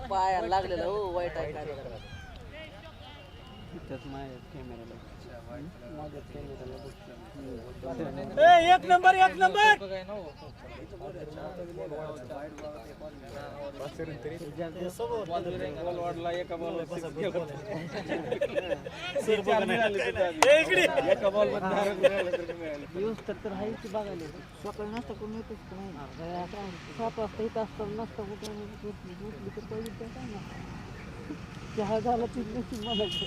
पायाला लागलेलं हो वाईट आहे काय एक नंबर तर आहे की बघायला सकाळी नाश्ता करून येतच नाही 7 वाजता इथं असताना नाश्ता कुठे उठली तर पाहिजे काय ना चहा झाला ती म्हणायचं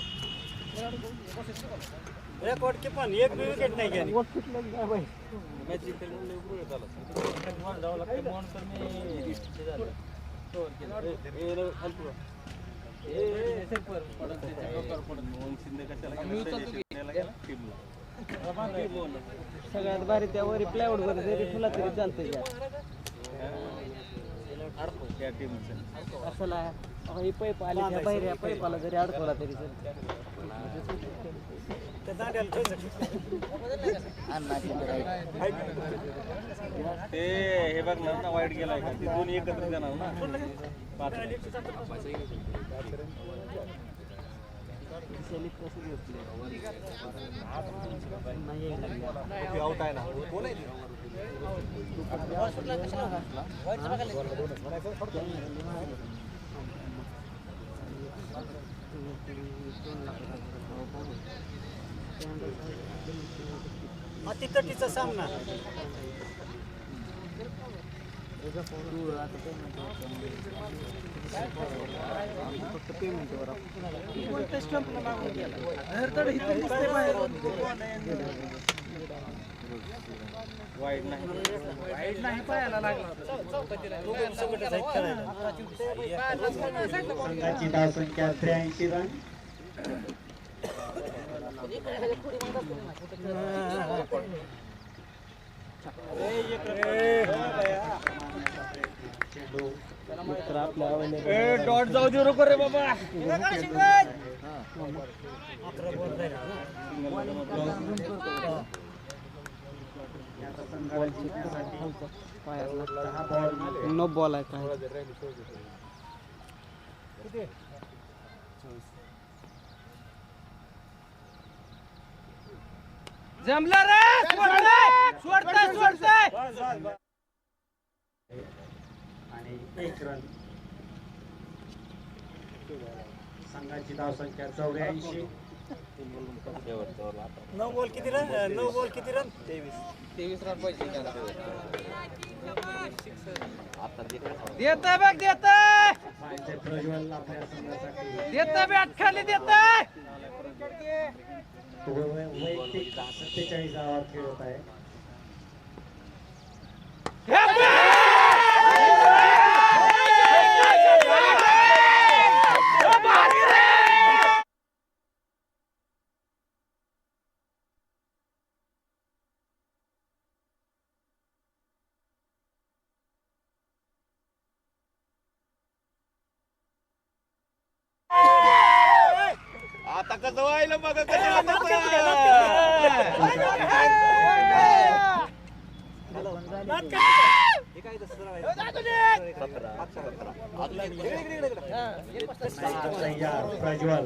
रेकॉर्ड की पण एक बी विकेट नाही गेली वॉटसअपला काय बाई मॅच जिंकलं जावं लागतं म्हणून तर मी सगळ्यात भारी त्यावर प्लायवूड वर जरी ठुला तरी चालतंय असला ही पैप आली त्या बाहेर पैपाला जरी अडकवला तरी चालतंय हे बघ ना वाईट गेलाय का ते दोन्ही एकत्र देणार ना आउट आहे ना कोण आहे अतितटीचा सामना फक्त पेमेंटवर वाईट नाही पायाला लागला संघाची धावसंख्या 83 रन डॉट जाऊ देऊ नको रे बाबा नो बॉल आहे काय जमला रे सोडताय आणि 1 रन संघाची धावसंख्या 84 9 बॉल किती रन 23 रन पाहिजे देताय बघ देताय प्रज्वल आपल्या संघासाठी देताय बॅट खाली देताय वैयक्तिक 47 धावा खेळत आहे आता कसं व्हायला बघा कसं प्रज्वल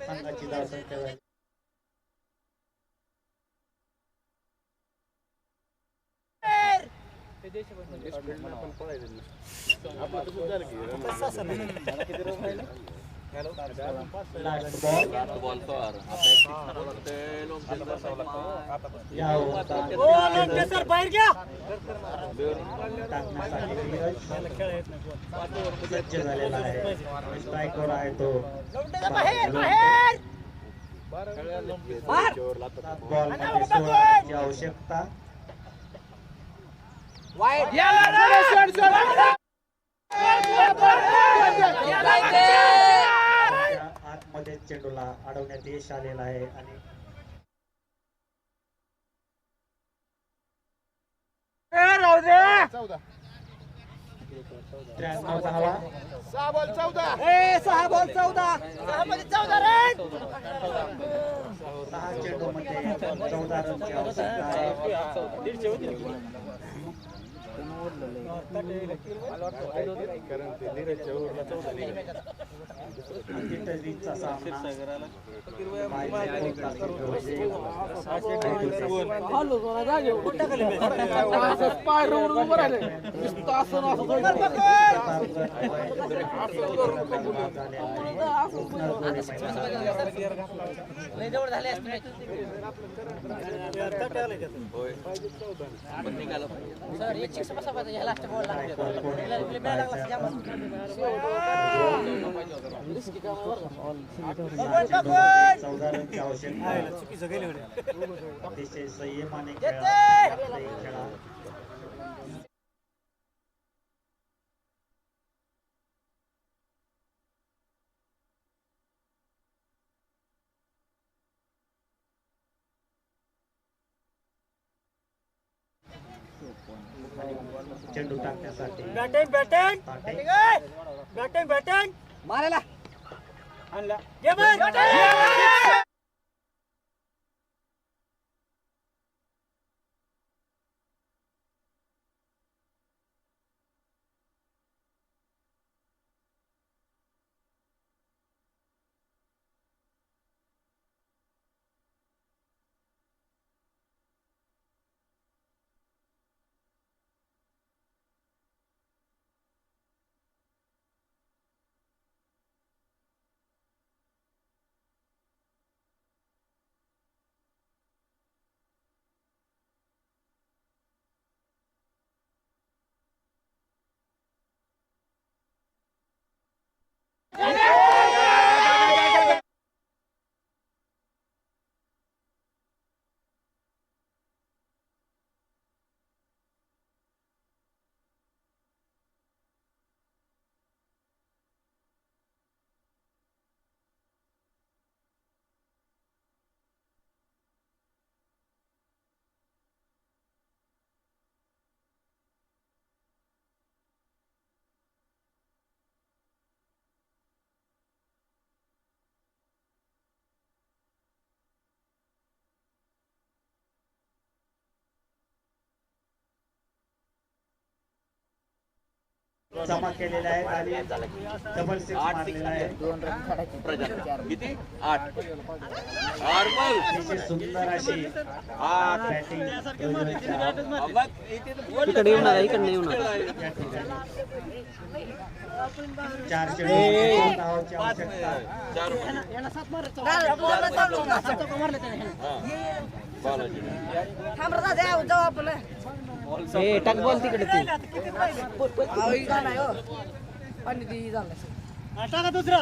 संघाची धावसंख्या झाली लास्ट बॉल बाहेर घ्या टाकण्यासाठी सज्ज झालेला आहे स्ट्रायकर आहे तो बॉलमध्ये सोडण्याची आवश्यकता आतमध्ये चेंडूला अडवण्यात यश आलेलं आहे आणि 93 धावा. 6 बॉल 14 रन. 6 चेंडूमध्ये 14 रनची आवश्यकता आहे. अंतिमचा सामना अतिशय संयमाने खेळा. चेंडू टाकण्यासाठी बॅटिंग मारायला आणला. जमा केलेले आहेत आणि डबल सिक्स मारलेला आहे. किती 8 नॉर्मल अतिशय सुंदर अशी बॅटिंग इकडे येऊ नका, इकडे येऊ नका. 4 चेंडू धावांची आवश्यकता. टाक बॉल तिकडे ते. टाका दुसरा.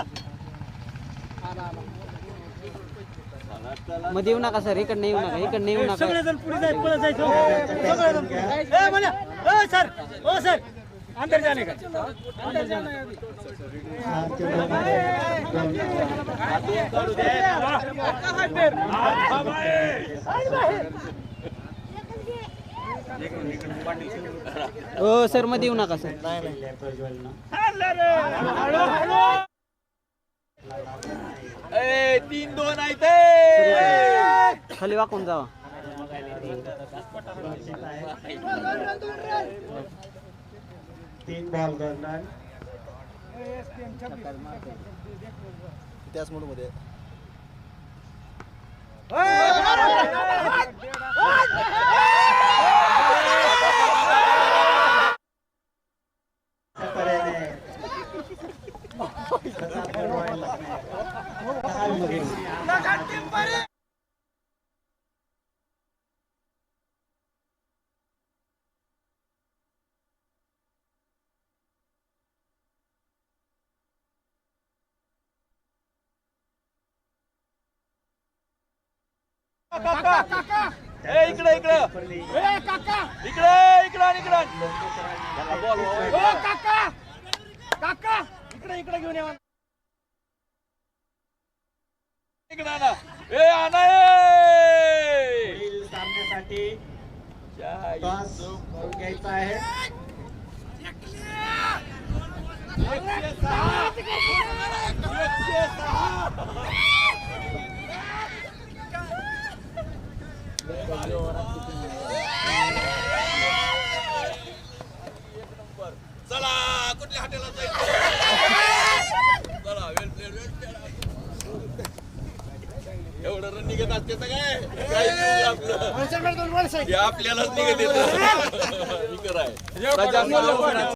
मध्ये येऊ नका सर, इकडे येऊ नका, इकडे येऊ नका. सगळेजण पुढे जायचं. सर ओ सर अंदर जाने का. अंदर जाने हो सर, मध्ये येऊ नका सर. ए 3-2 आहे ते. खाली वाकून जावा. 3 बॉल 2 रन. त्याच मूडमध्ये इकडे इकडे इकडे घेऊन या. इकडे आणा. आणा सामन्यासाठी टॉस घ्यायचा आहे. चला कुठल्या हॉटेलला जायचं चला एवढं रन निघत असते तर काय आपल्यालाच निघत येत